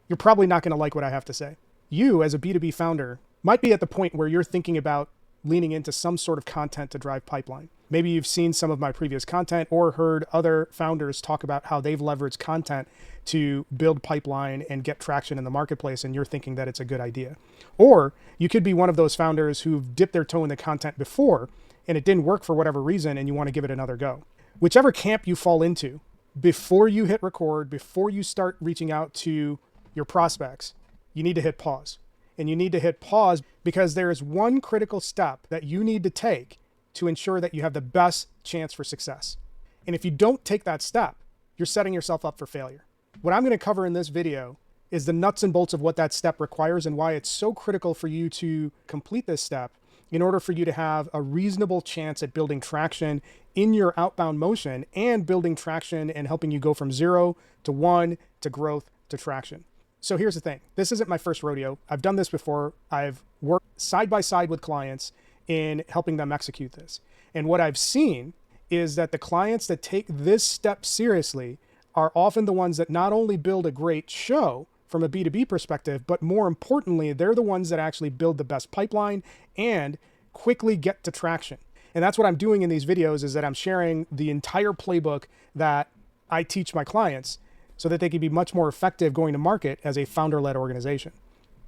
you're probably not going to like what I have to say. You, as a B2B founder, might be at the point where you're thinking about leaning into some sort of content to drive pipeline. Maybe you've seen some of my previous content or heard other founders talk about how they've leveraged content to build pipeline and get traction in the marketplace, and you're thinking that it's a good idea. Or you could be one of those founders who've dipped their toe in the content before and it didn't work for whatever reason and you want to give it another go. Whichever camp you fall into, before you hit record, before you start reaching out to your prospects, you need to hit pause. And you need to hit pause because there is one critical step that you need to take to ensure that you have the best chance for success. And if you don't take that step, you're setting yourself up for failure. What I'm going to cover in this video is the nuts and bolts of what that step requires and why it's so critical for you to complete this step in order for you to have a reasonable chance at building traction in your outbound motion and building traction and helping you go from 0 to 1 to growth to traction. So here's the thing. This isn't my first rodeo. I've done this before. I've worked side by side with clients in helping them execute this. And what I've seen is that the clients that take this step seriously are often the ones that not only build a great show from a B2B perspective, but more importantly, they're the ones that actually build the best pipeline and quickly get to traction. And that's what I'm doing in these videos, is that I'm sharing the entire playbook that I teach my clients so that they can be much more effective going to market as a founder-led organization.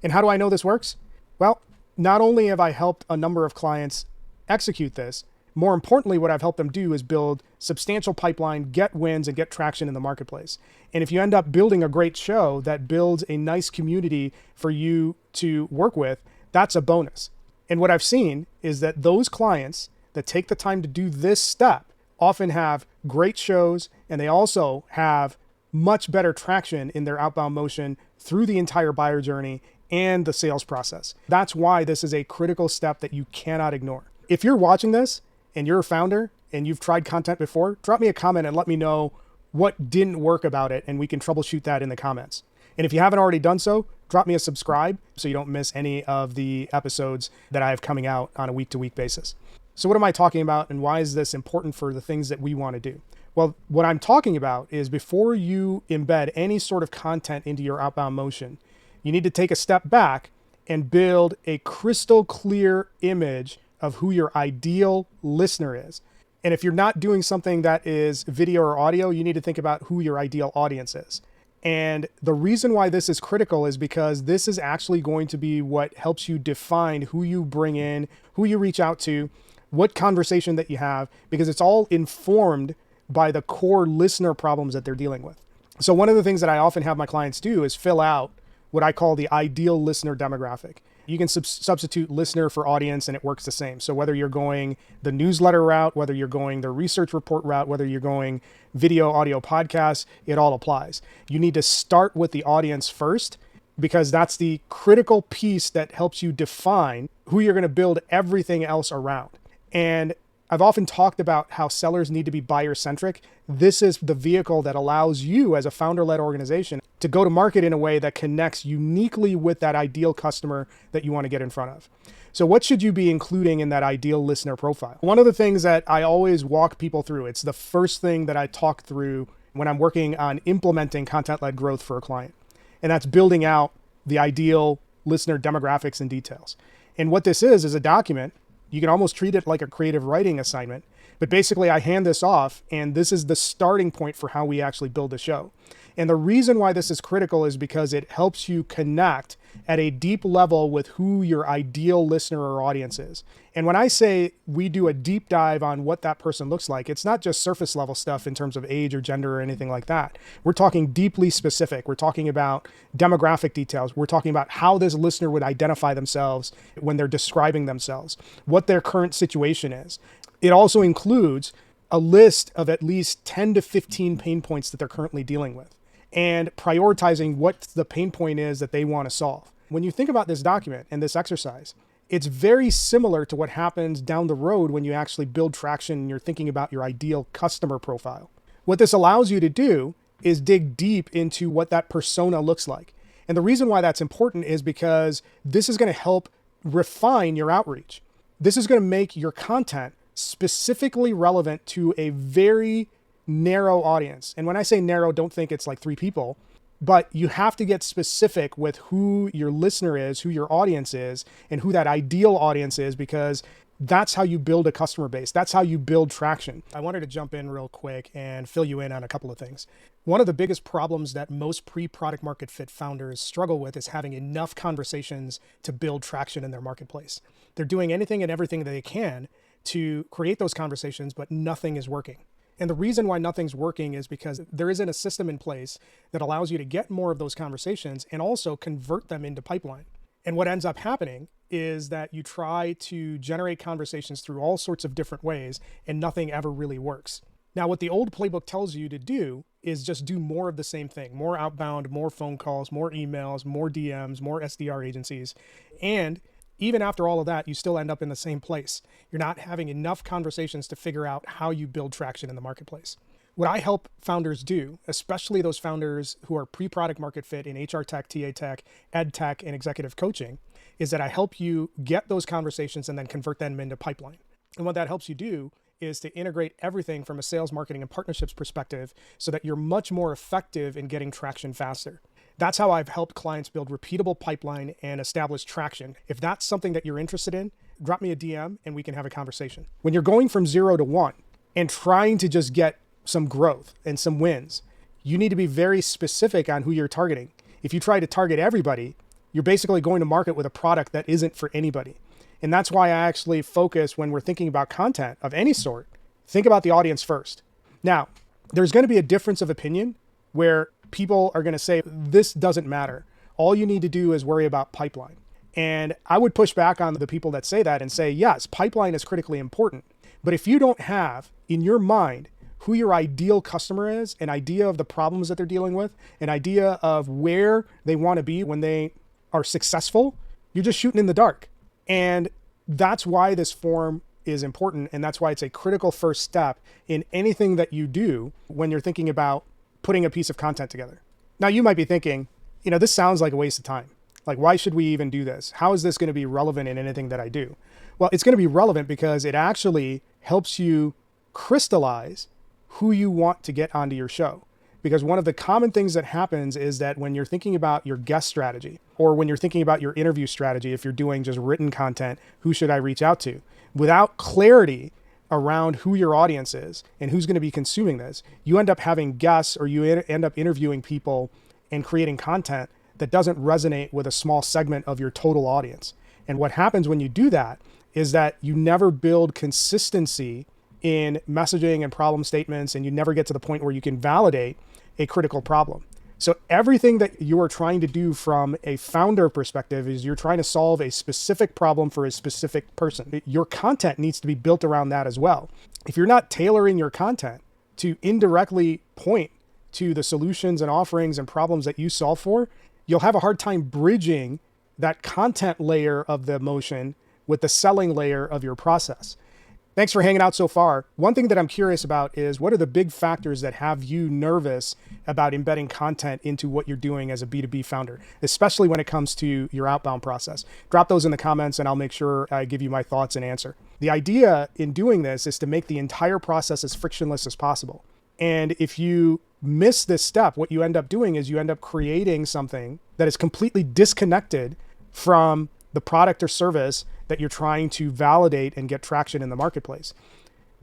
And how do I know this works? Well, not only have I helped a number of clients execute this, more importantly, what I've helped them do is build substantial pipeline, get wins, and get traction in the marketplace. And if you end up building a great show that builds a nice community for you to work with, that's a bonus. And what I've seen is that those clients that take the time to do this step often have great shows, and they also have much better traction in their outbound motion through the entire buyer journey and the sales process. That's why this is a critical step that you cannot ignore. If you're watching this and you're a founder and you've tried content before, drop me a comment and let me know what didn't work about it, and we can troubleshoot that in the comments. And if you haven't already done so, drop me a subscribe so you don't miss any of the episodes that I have coming out on a week-to-week basis. So what am I talking about, and why is this important for the things that we want to do? Well, what I'm talking about is before you embed any sort of content into your outbound motion, you need to take a step back and build a crystal clear image of who your ideal listener is. And if you're not doing something that is video or audio, you need to think about who your ideal audience is. And the reason why this is critical is because this is actually going to be what helps you define who you bring in, who you reach out to, what conversation that you have, because it's all informed by the core listener problems that they're dealing with. So one of the things that I often have my clients do is fill out what I call the ideal listener demographic. You can substitute listener for audience and it works the same. So whether you're going the newsletter route, whether you're going the research report route, whether you're going video, audio, podcasts, it all applies. You need to start with the audience first, because that's the critical piece that helps you define who you're going to build everything else around. And I've often talked about how sellers need to be buyer-centric. This is the vehicle that allows you as a founder-led organization to go to market in a way that connects uniquely with that ideal customer that you want to get in front of. So what should you be including in that ideal listener profile? One of the things that I always walk people through, it's the first thing that I talk through when I'm working on implementing content-led growth for a client. And that's building out the ideal listener demographics and details. And what this is a document. You can almost treat it like a creative writing assignment, but basically I hand this off and this is the starting point for how we actually build a show. And the reason why this is critical is because it helps you connect at a deep level with who your ideal listener or audience is. And when I say we do a deep dive on what that person looks like, it's not just surface level stuff in terms of age or gender or anything like that. We're talking deeply specific. We're talking about demographic details. We're talking about how this listener would identify themselves when they're describing themselves, what their current situation is. It also includes a list of at least 10 to 15 pain points that they're currently dealing with, and prioritizing what the pain point is that they want to solve. When you think about this document and this exercise, it's very similar to what happens down the road when you actually build traction and you're thinking about your ideal customer profile. What this allows you to do is dig deep into what that persona looks like. And the reason why that's important is because this is going to help refine your outreach. This is going to make your content specifically relevant to a very narrow audience. And when I say narrow, don't think it's like 3 people. But you have to get specific with who your listener is, who your audience is, and who that ideal audience is, because that's how you build a customer base. That's how you build traction. I wanted to jump in real quick and fill you in on a couple of things. One of the biggest problems that most pre-product market fit founders struggle with is having enough conversations to build traction in their marketplace. They're doing anything and everything that they can to create those conversations, but nothing is working. And the reason why nothing's working is because there isn't a system in place that allows you to get more of those conversations and also convert them into pipeline. And what ends up happening is that you try to generate conversations through all sorts of different ways and nothing ever really works. Now, what the old playbook tells you to do is just do more of the same thing, more outbound, more phone calls, more emails, more DMs, more SDR agencies. And even after all of that, you still end up in the same place. You're not having enough conversations to figure out how you build traction in the marketplace. What I help founders do, especially those founders who are pre-product market fit in HR tech, TA tech, ed tech, and executive coaching, is that I help you get those conversations and then convert them into pipeline. And what that helps you do is to integrate everything from a sales, marketing, and partnerships perspective so that you're much more effective in getting traction faster. That's how I've helped clients build repeatable pipeline and establish traction. If that's something that you're interested in, drop me a DM and we can have a conversation. When you're going from 0 to 1 and trying to just get some growth and some wins, you need to be very specific on who you're targeting. If you try to target everybody, you're basically going to market with a product that isn't for anybody. And that's why I actually focus when we're thinking about content of any sort, think about the audience first. Now, there's going to be a difference of opinion where people are going to say, this doesn't matter. All you need to do is worry about pipeline. And I would push back on the people that say that and say, yes, pipeline is critically important. But if you don't have in your mind who your ideal customer is, an idea of the problems that they're dealing with, an idea of where they want to be when they are successful, you're just shooting in the dark. And that's why this form is important. And that's why it's a critical first step in anything that you do when you're thinking about putting a piece of content together. Now, you might be thinking, this sounds like a waste of time. Like, why should we even do this? How is this going to be relevant in anything that I do? Well, it's going to be relevant because it actually helps you crystallize who you want to get onto your show. Because one of the common things that happens is that when you're thinking about your guest strategy, or when you're thinking about your interview strategy, if you're doing just written content, who should I reach out to? Without clarity around who your audience is and who's going to be consuming this, you end up having guests or you end up interviewing people and creating content that doesn't resonate with a small segment of your total audience. And what happens when you do that is that you never build consistency in messaging and problem statements, and you never get to the point where you can validate a critical problem. So everything that you are trying to do from a founder perspective is you're trying to solve a specific problem for a specific person. Your content needs to be built around that as well. If you're not tailoring your content to indirectly point to the solutions and offerings and problems that you solve for, you'll have a hard time bridging that content layer of the motion with the selling layer of your process. Thanks for hanging out so far. One thing that I'm curious about is what are the big factors that have you nervous about embedding content into what you're doing as a B2B founder, especially when it comes to your outbound process? Drop those in the comments and I'll make sure I give you my thoughts and answer. The idea in doing this is to make the entire process as frictionless as possible. And if you miss this step, what you end up doing is you end up creating something that is completely disconnected from the product or service that you're trying to validate and get traction in the marketplace.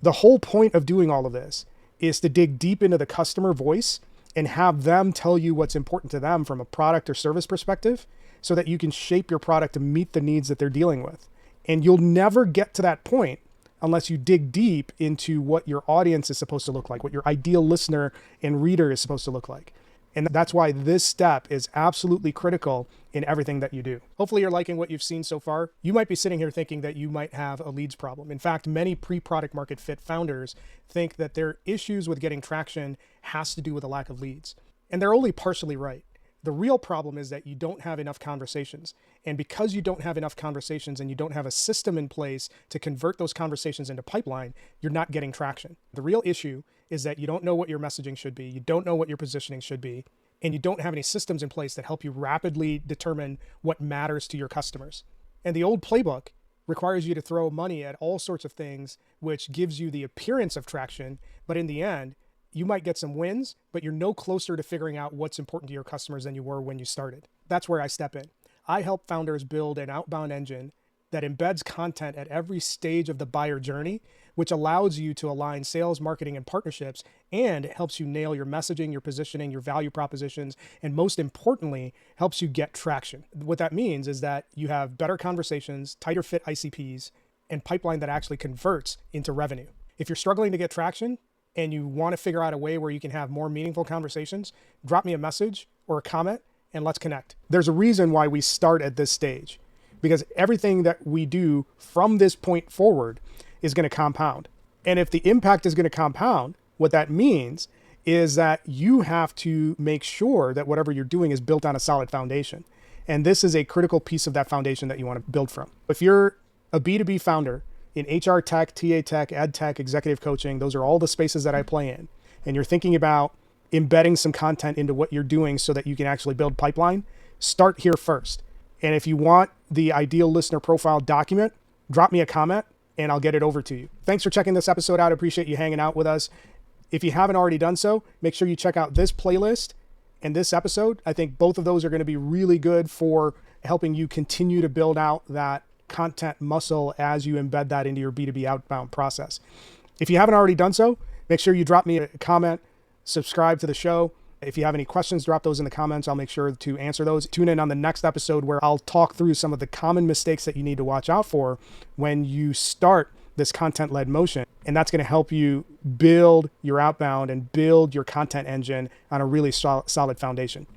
The whole point of doing all of this is to dig deep into the customer voice and have them tell you what's important to them from a product or service perspective so that you can shape your product to meet the needs that they're dealing with. And you'll never get to that point unless you dig deep into what your audience is supposed to look like, what your ideal listener and reader is supposed to look like. And that's why this step is absolutely critical in everything that you do. Hopefully you're liking what you've seen so far. You might be sitting here thinking that you might have a leads problem. In fact, many pre-product market fit founders think that their issues with getting traction has to do with a lack of leads. And they're only partially right. The real problem is that you don't have enough conversations. And because you don't have enough conversations and you don't have a system in place to convert those conversations into pipeline, you're not getting traction. The real issue is that you don't know what your messaging should be, you don't know what your positioning should be, and you don't have any systems in place that help you rapidly determine what matters to your customers. And the old playbook requires you to throw money at all sorts of things, which gives you the appearance of traction, but in the end, you might get some wins, but you're no closer to figuring out what's important to your customers than you were when you started. That's where I step in. I help founders build an outbound engine that embeds content at every stage of the buyer journey, which allows you to align sales, marketing, and partnerships, and helps you nail your messaging, your positioning, your value propositions, and most importantly, helps you get traction. What that means is that you have better conversations, tighter fit ICPs, and pipeline that actually converts into revenue. If you're struggling to get traction and you want to figure out a way where you can have more meaningful conversations, drop me a message or a comment and let's connect. There's a reason why we start at this stage, because everything that we do from this point forward is going to compound. And if the impact is going to compound, what that means is that you have to make sure that whatever you're doing is built on a solid foundation. And this is a critical piece of that foundation that you want to build from. If you're a B2B founder in HR tech, TA tech, ed tech, executive coaching, those are all the spaces that I play in, and you're thinking about embedding some content into what you're doing so that you can actually build pipeline, start here first. And if you want the ideal listener profile document, drop me a comment and I'll get it over to you. Thanks for checking this episode out. I appreciate you hanging out with us. If you haven't already done so, make sure you check out this playlist and this episode. I think both of those are going to be really good for helping you continue to build out that content muscle as you embed that into your B2B outbound process. If you haven't already done so, make sure you drop me a comment, subscribe to the show. If you have any questions, drop those in the comments. I'll make sure to answer those. Tune in on the next episode where I'll talk through some of the common mistakes that you need to watch out for when you start this content-led motion. And that's going to help you build your outbound and build your content engine on a really solid foundation.